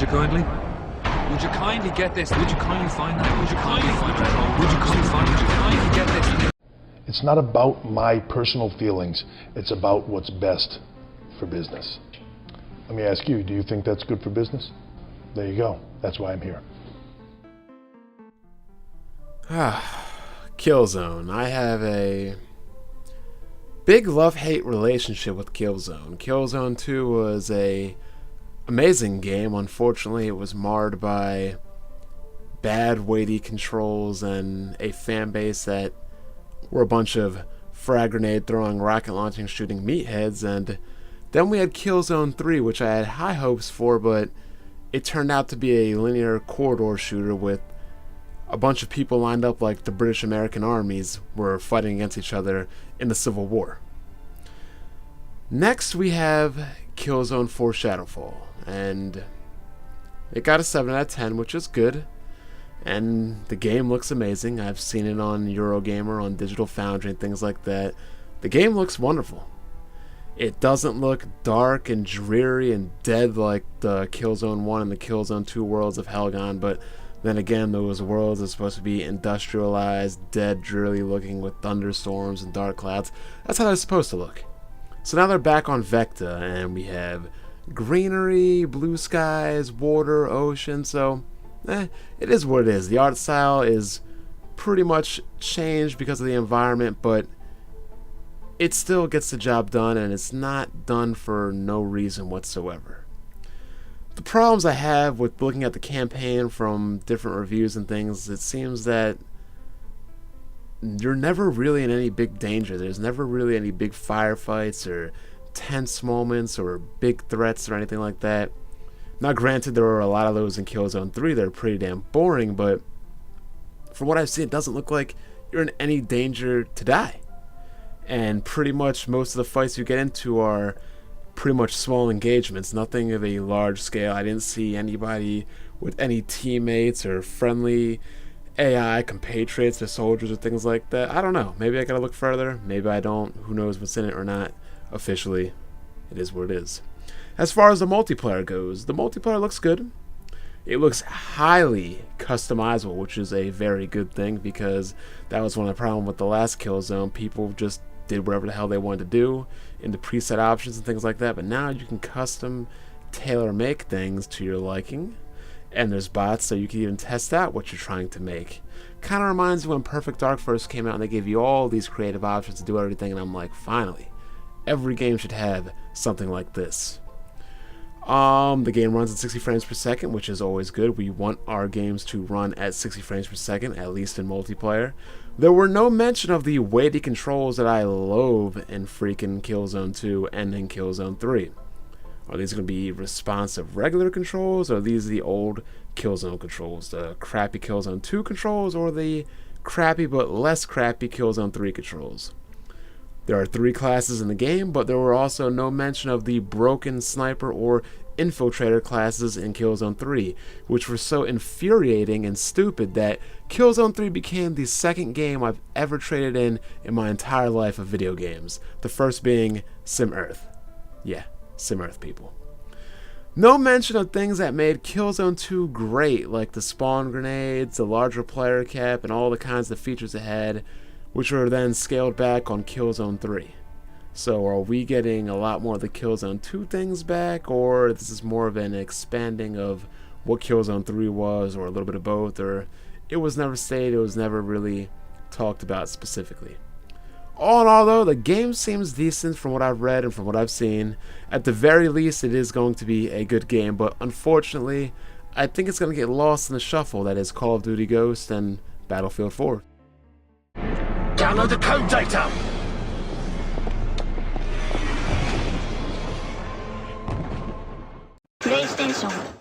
you kindly? Would you kindly get this? Would you kindly find that? Would you kindly find that? Would you kindly find? Would you kindly get this? It's not about my personal feelings. It's about what's best for business. Let me ask you, do you think that's good for business? There you go. That's why I'm here. Killzone. I have a big love-hate relationship with Killzone. Killzone 2 was a amazing game. Unfortunately, it was marred by bad weighty controls and a fan base that were a bunch of frag grenade throwing, rocket launching, shooting meatheads. And then we had Killzone 3, which I had high hopes for, but it turned out to be a linear corridor shooter with a bunch of people lined up like the British American armies were fighting against each other in the Civil War. Next we have Killzone 4 Shadowfall, and it got a 7 out of 10, which is good, and the game looks amazing. I've seen it on Eurogamer, on Digital Foundry, and things like that. The game looks wonderful. It doesn't look dark and dreary and dead like the Killzone 1 and the Killzone 2 worlds of Helgon, but then again, those worlds are supposed to be industrialized, dead, dreary looking with thunderstorms and dark clouds. That's how they're supposed to look. So now they're back on Vecta, and we have greenery, blue skies, water, ocean, so it is what it is. The art style is pretty much changed because of the environment, but it still gets the job done, and it's not done for no reason whatsoever. The problems I have with looking at the campaign from different reviews and things, it seems that you're never really in any big danger. There's never really any big firefights or tense moments or big threats or anything like that. Now granted, there are a lot of those in Killzone 3 that are pretty damn boring, but from what I've seen, it doesn't look like you're in any danger to die. And pretty much most of the fights you get into are pretty much small engagements, nothing of a large scale. I didn't see anybody with any teammates or friendly AI compatriots or soldiers or things like that. I don't know. Maybe I gotta look further. Maybe I don't. Who knows what's in it or not. Officially, it is what it is. As far as the multiplayer goes, the multiplayer looks good. It looks highly customizable, which is a very good thing, because that was one of the problems with the last Killzone. People just did whatever the hell they wanted to do in the preset options and things like that, but now you can custom tailor make things to your liking, and there's bots so you can even test out what you're trying to make. Kind of reminds me when Perfect Dark first came out and they gave you all these creative options to do everything, and I'm like, finally, every game should have something like this. The game runs at 60 frames per second, which is always good. We want our games to run at 60 frames per second, at least in multiplayer. There were no mention of the weighty controls that I loathe in freaking Killzone 2 and in Killzone 3. Are these going to be responsive regular controls, or are these the old Killzone controls? The crappy Killzone 2 controls, or the crappy but less crappy Killzone 3 controls? There are 3 classes in the game, but there were also no mention of the broken sniper or infiltrator classes in Killzone 3, which were so infuriating and stupid that Killzone 3 became the second game I've ever traded in my entire life of video games. The first being Sim Earth. Yeah, Sim Earth, people. No mention of things that made Killzone 2 great, like the spawn grenades, the larger player cap, and all the kinds of features it had, which were then scaled back on Killzone 3. So are we getting a lot more of the Killzone 2 things back, or this is more of an expanding of what Killzone 3 was, or a little bit of both, or it was never stated, it was never really talked about specifically. All in all though, the game seems decent from what I've read and from what I've seen. At the very least, it is going to be a good game, but unfortunately, I think it's going to get lost in the shuffle that is Call of Duty Ghost and Battlefield 4. Download the code data! PlayStation